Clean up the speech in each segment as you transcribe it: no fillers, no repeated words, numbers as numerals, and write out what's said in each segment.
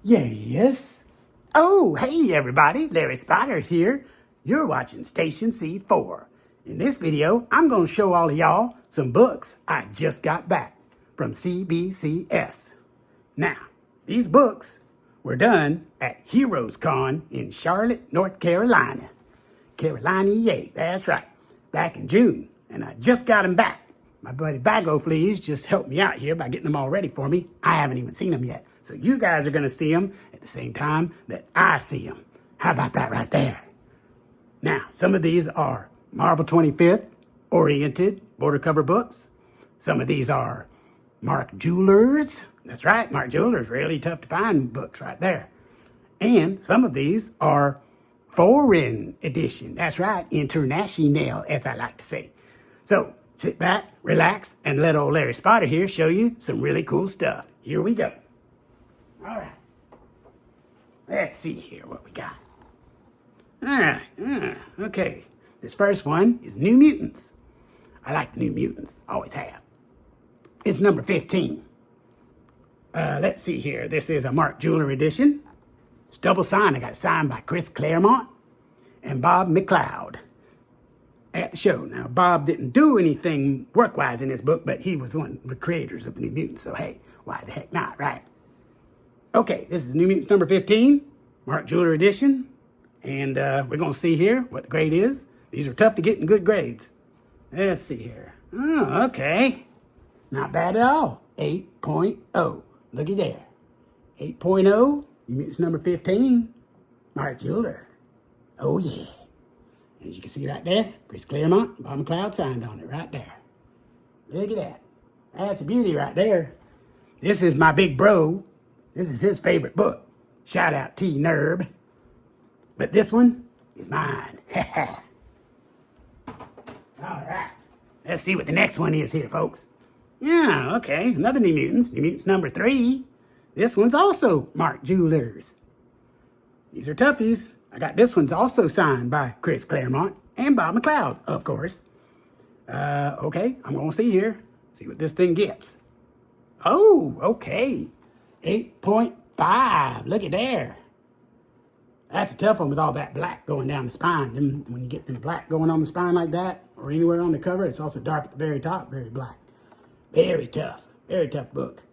Yes. Oh, hey everybody, Larry Spotter here. You're watching Station C4. In this video, I'm going to show all of y'all some books I just got back from CBCS. Now, these books were done at Heroes Con in Charlotte, North Carolina. Yay, that's right. Back in June, and I just got them back. My buddy Bago Fleas just helped me out here by getting them all ready for me. I haven't even seen them yet. So you guys are going to see them at the same time that I see them. How about that right there? Now, some of these are Marvel 25th oriented border cover books. Some of these are Mark Jewelers. That's right, Mark Jewelers, really tough to find books right there. And some of these are foreign edition. That's right, international, as I like to say. So sit back, relax, and let old Larry Spotter here show you some really cool stuff. Here we go. All right. Let's see here what we got. All right. Okay. This first one is New Mutants. I like the New Mutants. Always have. It's number 15. Let's see here. This is a Mark Jeweler edition. It's double signed. I got it signed by Chris Claremont and Bob McLeod at the show. Now, Bob didn't do anything work-wise in this book, but he was one of the creators of the New Mutants. So, hey, why the heck not, right? Okay, this is New Mutants number 15, Mark Jeweler edition. And we're going to see here what the grade is. These are tough to get in good grades. Let's see here. Oh, okay. Not bad at all. 8.0. Looky there. 8.0. New Mutants number 15, Mark Jeweler. Oh, yeah. As you can see right there, Chris Claremont and Bob McLeod signed on it right there. Look at that. That's a beauty right there. This is my big bro. This is his favorite book. Shout out T Nerb. But this one is mine. All right. Let's see what the next one is here, folks. Yeah, okay. Another New Mutants. New Mutants number 3. This one's also Mark Jewelers. These are toughies. I got this one's also signed by Chris Claremont and Bob McLeod, of course. Okay, I'm going to see here. See what this thing gets. Oh, okay. 8.5. Look at there. That's a tough one with all that black going down the spine. Then when you get them black going on the spine like that, or anywhere on the cover, it's also dark at the very top, very black. Very tough book.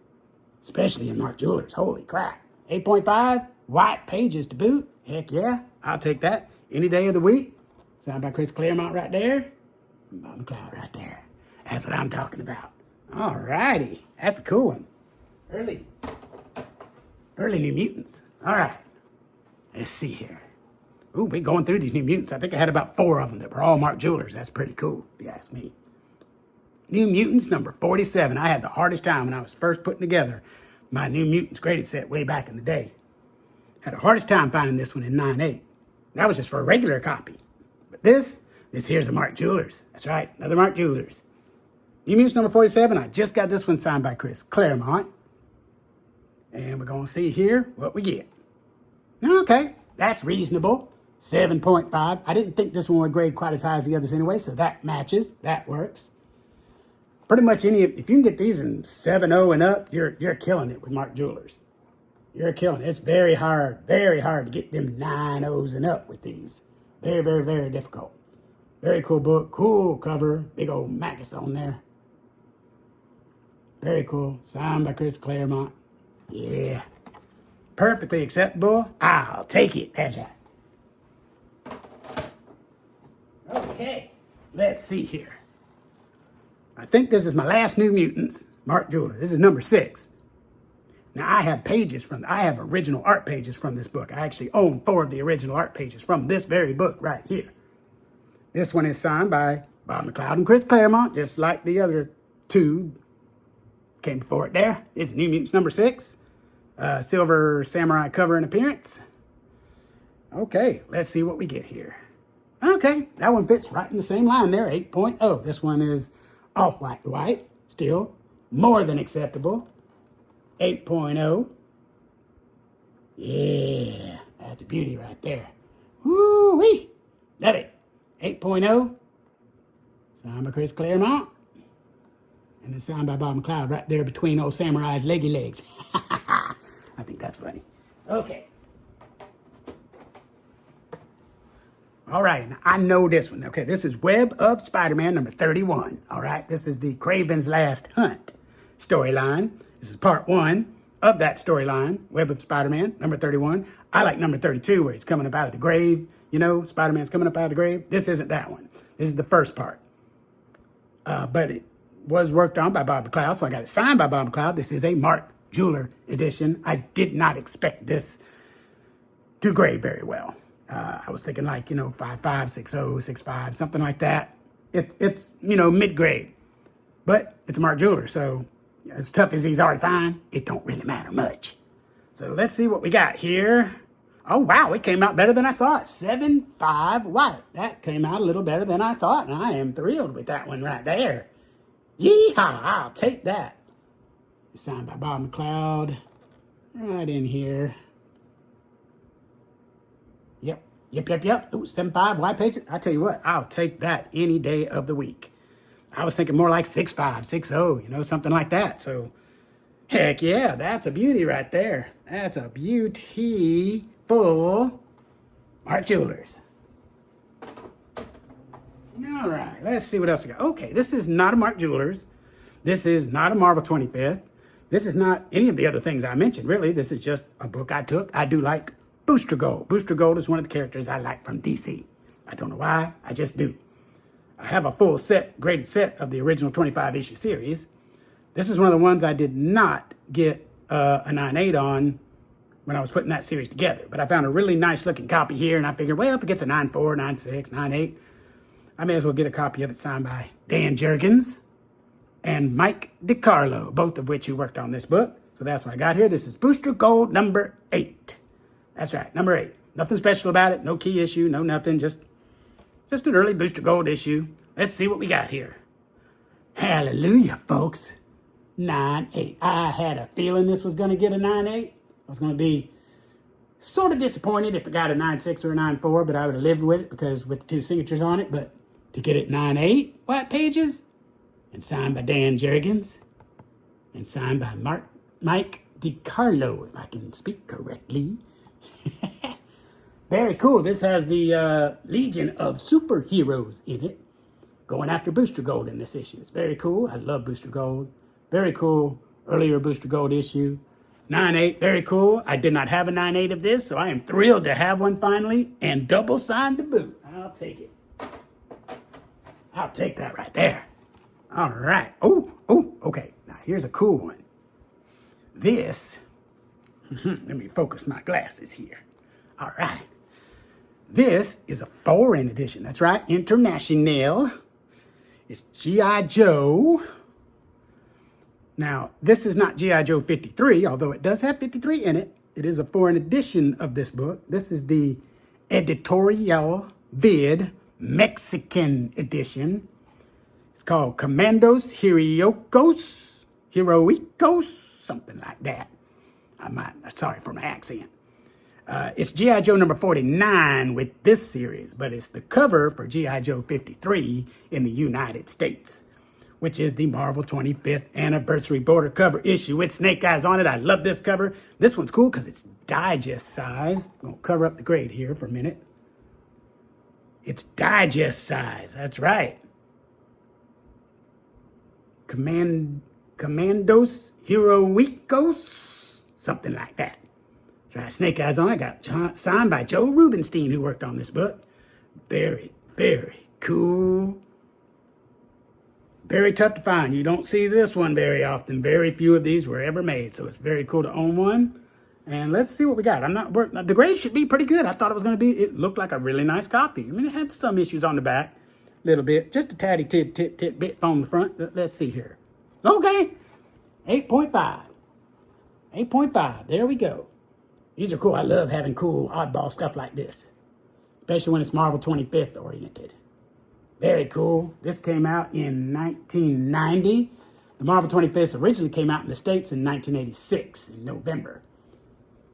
Especially in Mark Jewelers. Holy crap. 8.5, white pages to boot. Heck yeah, I'll take that any day of the week. Signed by Chris Claremont right there. And Bob McLeod right there. That's what I'm talking about. All righty. That's a cool one. Early New Mutants. All right. Let's see here. Ooh, we're going through these New Mutants. I think I had about 4 of them that were all Mark Jewelers. That's pretty cool, if you ask me. New Mutants number 47. I had the hardest time when I was first putting together my New Mutants graded set way back in the day. Had the hardest time finding this one in 9.8. That was just for a regular copy. But this here's a Mark Jewelers. That's right, another Mark Jewelers. New Mutants number 47. I just got this one signed by Chris Claremont. And we're going to see here what we get. Okay, that's reasonable. 7.5. I didn't think this one would grade quite as high as the others anyway, so that matches. That works. Pretty much if you can get these in 7.0 and up, you're killing it with Mark Jewelers. You're killing it. It's very hard to get them 9.0s and up with these. Very, very, very difficult. Very cool book, cool cover, big old Magus on there. Very cool. Signed by Chris Claremont. Yeah. Perfectly acceptable. I'll take it. That's right. Okay. Let's see here. I think this is my last New Mutants, Mark Jeweler. This is number 6. Now, I have original art pages from this book. I actually own 4 of the original art pages from this very book right here. This one is signed by Bob McLeod and Chris Claremont, just like the other 2 came before it there. It's New Mutants number 6. Silver Samurai cover and appearance. Okay, let's see what we get here. Okay, that one fits right in the same line there, 8.0. This one is off-white to white, still more than acceptable. 8.0. Yeah, that's a beauty right there. Woo-wee, love it. 8.0, signed by Chris Claremont. And then signed by Bob McLeod right there between old Samurai's leggy legs. I think that's funny. Okay. All right, I know this one. Okay, this is Web of Spider-Man number 31. All right, this is the Kraven's Last Hunt storyline. This is part 1 of that storyline, Web of Spider-Man number 31. I like number 32 where he's coming up out of the grave. You know, Spider-Man's coming up out of the grave. This isn't that one. This is the first part. But it was worked on by Bob McLeod, so I got it signed by Bob McLeod. This is a Mark Jeweler edition. I did not expect this to grade very well. I was thinking like, 5.5, 6.0, 6.5, something like that. It's mid-grade. But it's Mark Jeweler, so as tough as he's already fine, it don't really matter much. So let's see what we got here. Oh, wow, it came out better than I thought. 7.5 white. That came out a little better than I thought, and I am thrilled with that one right there. Yeehaw, I'll take that. It's signed by Bob McLeod. Right in here. Yep. Ooh, 7.5 white pages. I tell you what, I'll take that any day of the week. I was thinking more like 6.5, 6.0, something like that. So, heck yeah, that's a beauty right there. That's a beautiful Mark Jewelers. All right, let's see what else we got. Okay, this is not a Mark Jewelers. This is not a Marvel 25th. This is not any of the other things I mentioned, really. This is just a book I took. I do like Booster Gold. Booster Gold is one of the characters I like from DC. I don't know why, I just do. I have a full set, graded set of the original 25-issue series. This is one of the ones I did not get a 9.8 on when I was putting that series together. But I found a really nice looking copy here, and I figured, well, if it gets a 9.4, 9.6, 9.8, I may as well get a copy of it signed by Dan Jurgens and Mike DiCarlo, both of which who worked on this book. So that's what I got here. This is Booster Gold number 8. That's right, number 8. Nothing special about it, no key issue, no nothing, just an early Booster Gold issue. Let's see what we got here. Hallelujah, folks. 9.8. I had a feeling this was going to get a 9.8. I was going to be sort of disappointed if it got a 9.6 or a 9.4, but I would have lived with it because with the 2 signatures on it. But to get it 9.8 white pages and signed by Dan Jurgens and signed by Mike DiCarlo, if I can speak correctly. Very cool. This has the Legion of Superheroes in it, going after Booster Gold in this issue. It's very cool. I love Booster Gold. Very cool. Earlier Booster Gold issue. 9.8, very cool. I did not have a 9.8 of this, so I am thrilled to have one finally, and double signed to boot. I'll take it. I'll take that right there. All right. Oh, okay. Now here's a cool one. This, let me focus my glasses here. All right. This is a foreign edition. That's right, international. It's G.I. Joe. Now, this is not G.I. Joe 53, although it does have 53 in it. It is a foreign edition of this book. This is the editorial vid Mexican edition. It's called Commandos Heroicos, something like that. Sorry for my accent. It's G.I. Joe number 49 with this series, but it's the cover for G.I. Joe 53 in the United States, which is the Marvel 25th anniversary border cover issue with Snake Eyes on it. I love this cover. This one's cool because it's digest size. I'm going to cover up the grade here for a minute. It's digest size. That's right. Commandos Heroicos, something like that. That's right, Snake Eyes on it. Got signed by Joe Rubenstein, who worked on this book. Very, very cool. Very tough to find. You don't see this one very often. Very few of these were ever made, so it's very cool to own one. And let's see what we got. The grade should be pretty good. I thought it was going to be. It looked like a really nice copy. I mean, it had some issues on the back, a little bit, just a tatty tit bit on the front. Let's see here. Okay, 8.5. 8.5. There we go. These are cool. I love having cool oddball stuff like this, especially when it's Marvel 25th oriented. Very cool. This came out in 1990. The Marvel 25th originally came out in the States in 1986 in November.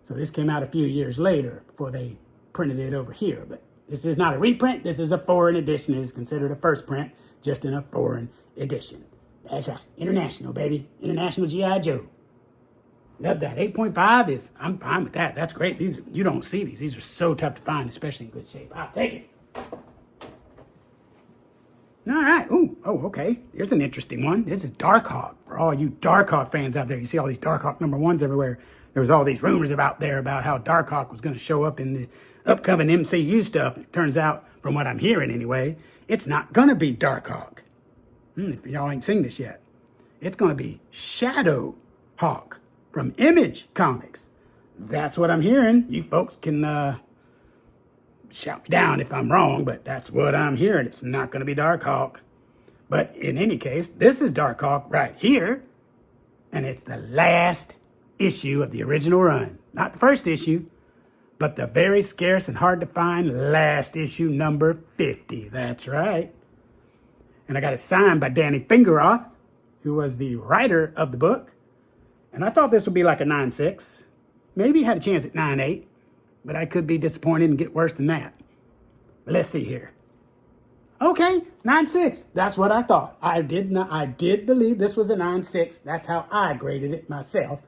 So this came out a few years later before they printed it over here. But this is not a reprint. This is a foreign edition. It is considered a first print, just in a foreign edition. That's right. International, baby. International G.I. Joe. Love that. 8.5 is, I'm fine with that. That's great. These, you don't see these. These are so tough to find, especially in good shape. I'll take it. All right. Ooh, oh, okay. Here's an interesting one. This is Darkhawk. For all you Darkhawk fans out there, you see all these Darkhawk #1s everywhere. There was all these rumors out there about how Darkhawk was going to show up in the upcoming MCU stuff. It turns out, from what I'm hearing anyway, it's not going to be Darkhawk. If y'all ain't seen this yet, it's going to be Shadow Hawk from Image Comics. That's what I'm hearing. You folks can shout me down if I'm wrong, but that's what I'm hearing. It's not going to be Darkhawk. But in any case, this is Darkhawk right here. And it's the last issue of the original run. Not the first issue, but the very scarce and hard to find last issue, number 50. That's right. And I got it signed by Danny Fingeroth, who was the writer of the book. And I thought this would be like a 9.6. Maybe had a chance at 9.8. But I could be disappointed and get worse than that. But let's see here. Okay, 9.6. That's what I thought. I did believe this was a 9.6. That's how I graded it myself.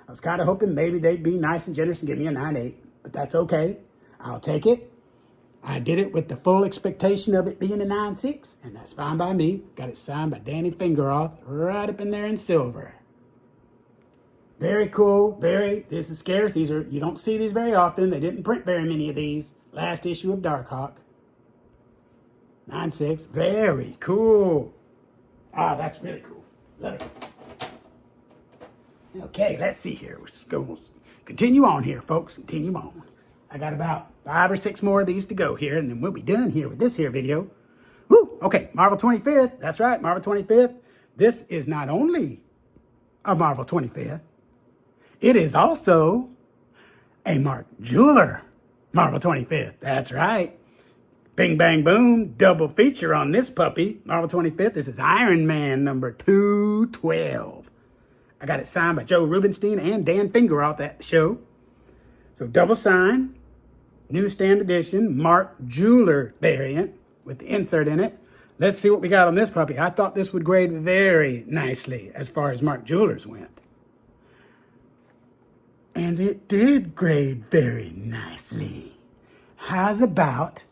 I was kind of hoping maybe they'd be nice and generous and give me a 9.8. But that's okay. I'll take it. I did it with the full expectation of it being a 9.6. And that's fine by me. Got it signed by Danny Fingeroth right up in there in silver. Very cool, this is scarce. These are, you don't see these very often. They didn't print very many of these. Last issue of Darkhawk. 9.6, very cool. Ah, that's really cool. Love it. Okay, let's see here. Let's go. Continue on here, folks. Continue on. I got about 5 or 6 more of these to go here, and then we'll be done here with this here video. Woo, okay, Marvel 25th. That's right, Marvel 25th. This is not only a Marvel 25th, it is also a Mark Jeweler Marvel 25th. That's right. Bing, bang, boom. Double feature on this puppy. Marvel 25th. This is Iron Man number 212. I got it signed by Joe Rubinstein and Dan Fingeroth at the show. So double sign, newsstand edition, Mark Jeweler variant with the insert in it. Let's see what we got on this puppy. I thought this would grade very nicely as far as Mark Jewelers went. And it did grade very nicely. How's about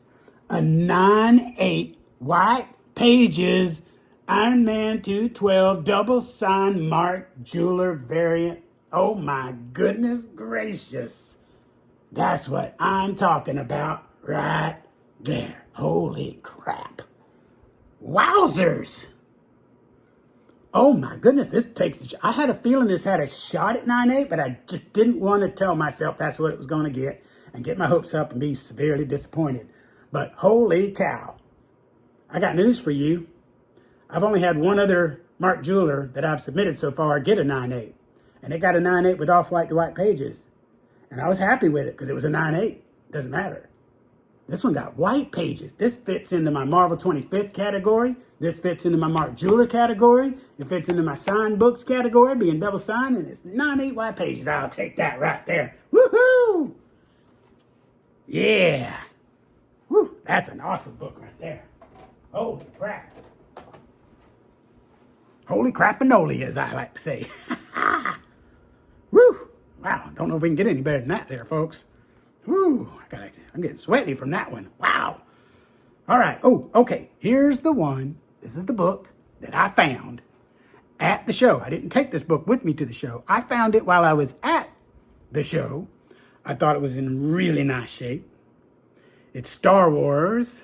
a 9.8 white pages Iron Man 212 double sign Mark Jeweler variant? Oh my goodness gracious. That's what I'm talking about right there. Holy crap. Wowzers. Oh my goodness, this takes, I had a feeling this had a shot at 9.8, but I just didn't want to tell myself that's what it was going to get and get my hopes up and be severely disappointed. But holy cow, I got news for you. I've only had one other Mark Jeweler that I've submitted so far get a 9.8, and it got a 9.8 with off-white to white pages. And I was happy with it because it was a 9.8. Doesn't matter. This one got white pages. This fits into my Marvel 25th category. This fits into my Mark Jeweler category. It fits into my signed books category, being double signed, and it's 9.8 white pages. I'll take that right there. Woohoo! Yeah. Woo, that's an awesome book right there. Holy crap. Holy crap-a-noli, as I like to say. Woo! Wow, don't know if we can get any better than that there, folks. Woo, I'm getting sweaty from that one. Wow. All right. Oh, okay. Here's the one. This is the book that I found at the show. I didn't take this book with me to the show. I found it while I was at the show. I thought it was in really nice shape. It's Star Wars,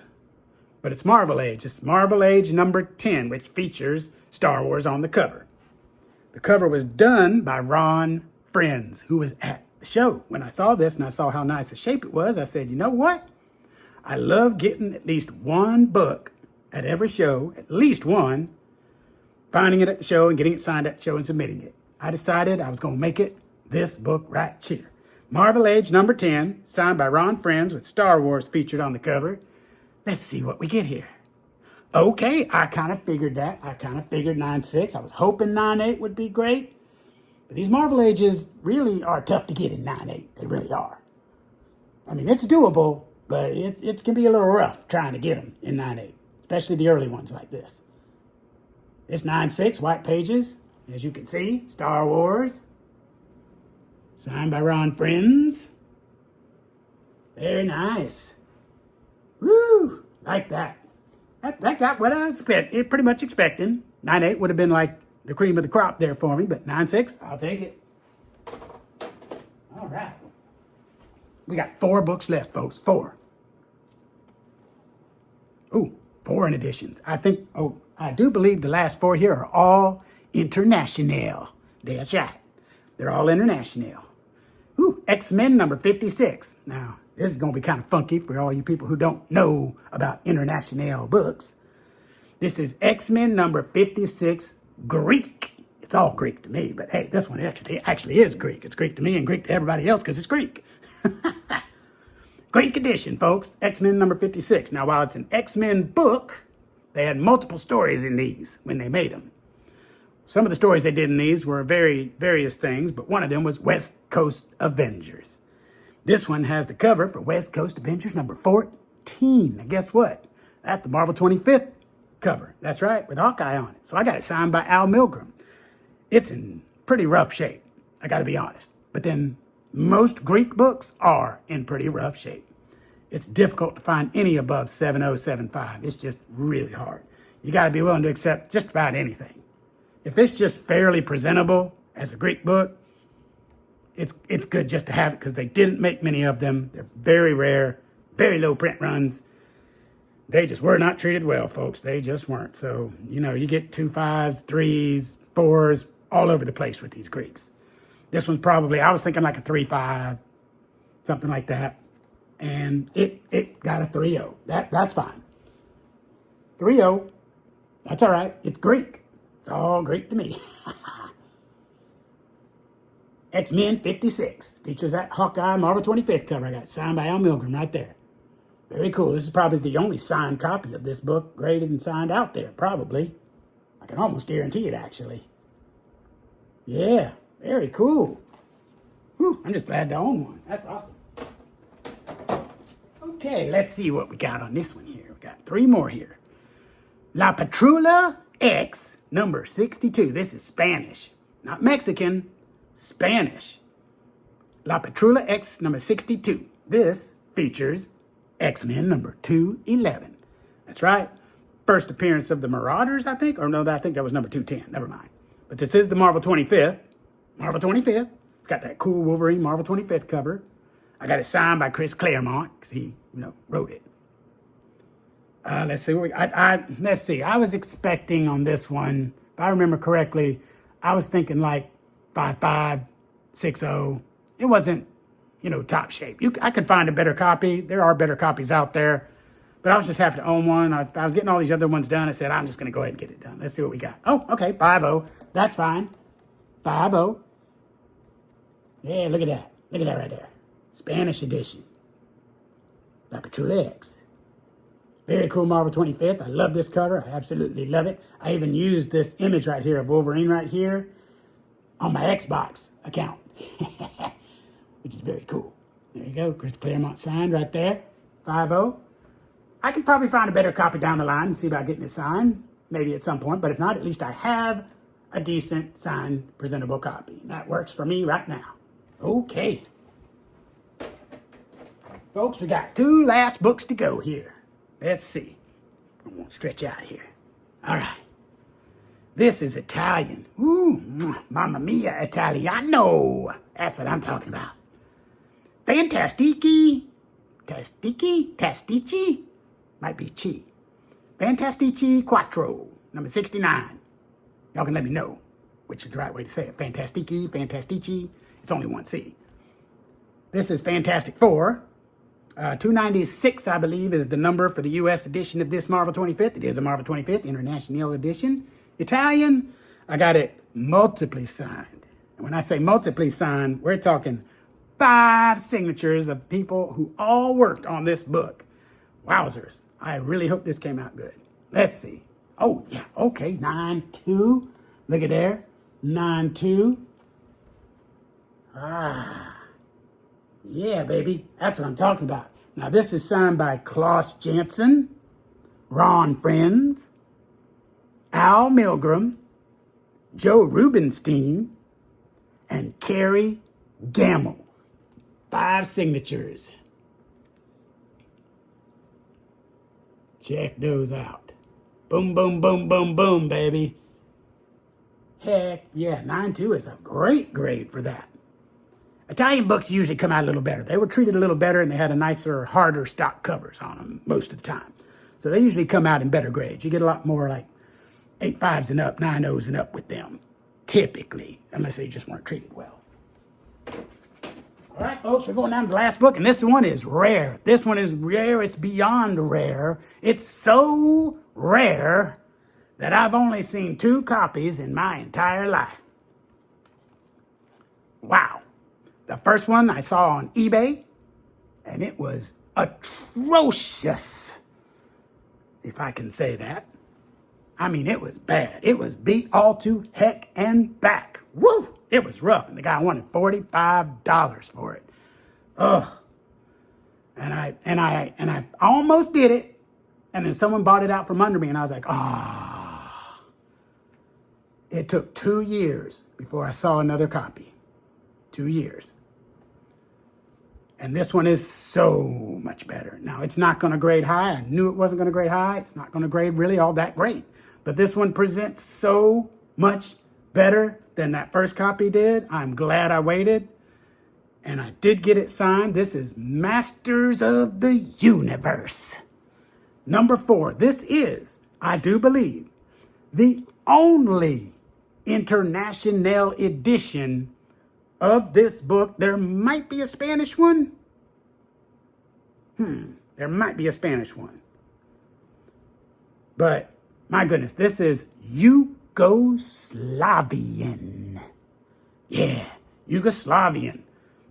but it's Marvel Age. It's Marvel Age number 10, which features Star Wars on the cover. The cover was done by Ron Friends, who was at the show. When I saw this and I saw how nice a shape it was, I said, you know what? I love getting at least one book at every show, at least one, finding it at the show and getting it signed at the show and submitting it. I decided I was going to make it this book right here. Marvel Age number 10, signed by Ron Friends with Star Wars featured on the cover. Let's see what we get here. Okay, I kind of figured that. I kind of figured 9.6. I was hoping 9.8 would be great. But these Marvel Ages really are tough to get in 9.8. They really are. I mean, it's doable, but it can be a little rough trying to get them in 9.8, especially the early ones like this. This 9.6, white pages, as you can see, Star Wars. Signed by Ron Friends. Very nice. Woo! Like that. That got what I was pretty much expecting. 9.8 would have been like the cream of the crop there for me, but 9.6, I'll take it. All right. We got 4 books left, folks. 4. Ooh, foreign editions. I do believe the last 4 here are all international. That's right. They're all international. Ooh, X-Men number 56. Now, this is going to be kind of funky for all you people who don't know about international books. This is X-Men number 56, Greek. It's all Greek to me, but hey, this one actually is Greek. It's Greek to me and Greek to everybody else because it's Greek. Greek edition, folks. X-Men number 56. Now, while it's an X-Men book, they had multiple stories in these when they made them. Some of the stories they did in these were various things, but one of them was West Coast Avengers. This one has the cover for West Coast Avengers number 14. Now, guess what? That's the Marvel 25th cover. That's right, with Hawkeye on it. So I got it signed by Al Milgrom. It's in pretty rough shape, I got to be honest. But then most Greek books are in pretty rough shape. It's difficult to find any above 7075. It's just really hard. You got to be willing to accept just about anything. If it's just fairly presentable as a Greek book, it's good just to have it because they didn't make many of them. They're very rare, very low print runs. They just were not treated well, folks. They just weren't. So, you get 2 5s, 3s, 4s, all over the place with these Greeks. This one's probably, I was thinking like a 3.5, something like that. And it got a 3.0. That's fine. 3.0, that's all right. It's Greek. It's all Greek to me. X-Men 56 features that Hawkeye Marvel 25th cover. I got it signed by Al Milgrom right there. Very cool. This is probably the only signed copy of this book graded and signed out there, probably. I can almost guarantee it, actually. Yeah, very cool. Whew, I'm just glad to own one. That's awesome. Okay, let's see what we got on this one here. We got 3 more here. La Patrulla X, number 62. This is Spanish, not Mexican, Spanish. La Patrulla X, number 62. This features X-Men number 211. That's right. First appearance of the Marauders, I think. Or no, I think that was number 210. Never mind. But this is the Marvel 25th. Marvel 25th. It's got that cool Wolverine Marvel 25th cover. I got it signed by Chris Claremont because he, wrote it. Let's see. Let's see. I was expecting on this one, if I remember correctly, I was thinking like 5.5, 6.0. It wasn't, top shape. I could find a better copy. There are better copies out there. But I was just happy to own one. I was getting all these other ones done. I said, I'm just going to go ahead and get it done. Let's see what we got. Oh, okay, 5.0. That's fine. 5.0. Yeah, look at that. Look at that right there. Spanish edition. La Patrulla X. Very cool Marvel 25th. I love this cover. I absolutely love it. I even used this image right here of Wolverine right here on my Xbox account, which is very cool. There you go. Chris Claremont signed right there. 5.0. I can probably find a better copy down the line and see about getting it signed, maybe at some point. But if not, at least I have a decent signed, presentable copy. And that works for me right now. Okay. Folks, we got 2 last books to go here. Let's see. I won't stretch out here. All right. This is Italian. Ooh, mamma mia, Italiano. That's what I'm talking about. Fantastici. Tastici? Might be Chi. Fantastici Quattro, number 69. Y'all can let me know which is the right way to say it. Fantastici. It's only 1 C. This is Fantastic Four. 296, I believe, is the number for the U.S. edition of this Marvel 25th. It is a Marvel 25th International edition. Italian, I got it multiply signed. And when I say multiply signed, we're talking 5 signatures of people who all worked on this book. Wowzers. I really hope this came out good. Let's see. Oh, yeah. Okay. 9.2. Look at there. 9.2. Ah. Yeah, baby. That's what I'm talking about. Now, this is signed by Klaus Janson, Ron Friends, Al Milgrom, Joe Rubinstein, and Kerry Gamble. 5 signatures. Check those out. Boom, boom, boom, boom, boom, baby. Heck yeah, 9.2 is a great grade for that. Italian books usually come out a little better. They were treated a little better and they had a nicer, harder stock covers on them most of the time. So they usually come out in better grades. You get a lot more like 8.5s and up, 9.0s and up with them, typically, unless they just weren't treated well. All right, folks, we're going down to the last book, and this one is rare. This one is rare. It's beyond rare. It's so rare that I've only seen 2 copies in my entire life. Wow. The first one I saw on eBay, and it was atrocious, if I can say that. I mean, it was bad. It was beat all to heck and back. Woo! It was rough, and the guy wanted $45 for it. Ugh. And I almost did it, and then someone bought it out from under me, and I was like, ah. It took 2 years before I saw another copy. 2 years. And this one is so much better. Now, it's not going to grade high. I knew it wasn't going to grade high. It's not going to grade really all that great. But this one presents so much better than that first copy did. I'm glad I waited. And I did get it signed. This is Masters of the Universe. Number 4. This is, I do believe, the only international edition of this book. There might be a Spanish one. There might be a Spanish one. But, my goodness, this is Yugoslavian. Yeah, Yugoslavian.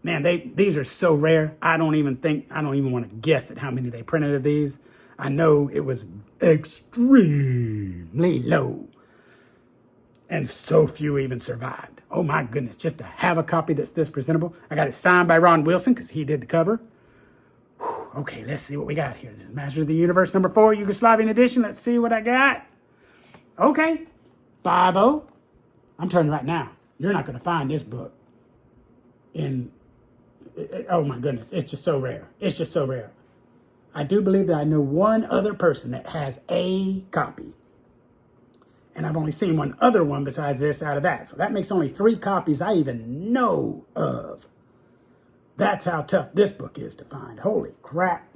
Man, these are so rare. I don't even want to guess at how many they printed of these. I know it was extremely low. And so few even survived. Oh my goodness, just to have a copy that's this presentable. I got it signed by Ron Wilson because he did the cover. Whew, okay, let's see what we got here. This is Masters of the Universe number 4, Yugoslavian edition. Let's see what I got. Okay, 5-0. I'm telling you right now, you're not going to find this book oh my goodness, it's just so rare. It's just so rare. I do believe that I know one other person that has a copy. And I've only seen one other one besides this out of that. So that makes only 3 copies I even know of. That's how tough this book is to find. Holy crap.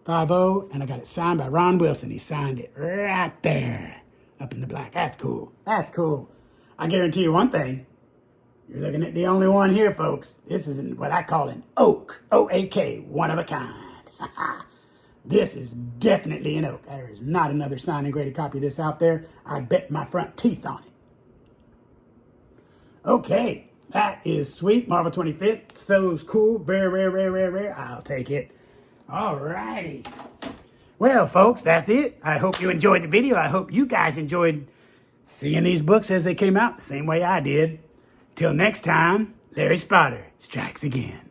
5-0, and I got it signed by Ron Wilson. He signed it right there, up in the black. That's cool. That's cool. I guarantee you one thing. You're looking at the only one here, folks. This is what I call an oak. O-A-K, one of a kind. This is definitely an oak. There is not another signed and graded copy of this out there. I bet my front teeth on it. Okay, that is sweet. Marvel 25th. So's cool. Very rare, rare, rare, rare. I'll take it. All righty. Well, folks, that's it. I hope you enjoyed the video. I hope you guys enjoyed seeing these books as they came out the same way I did. Till next time, Larry Spotter strikes again.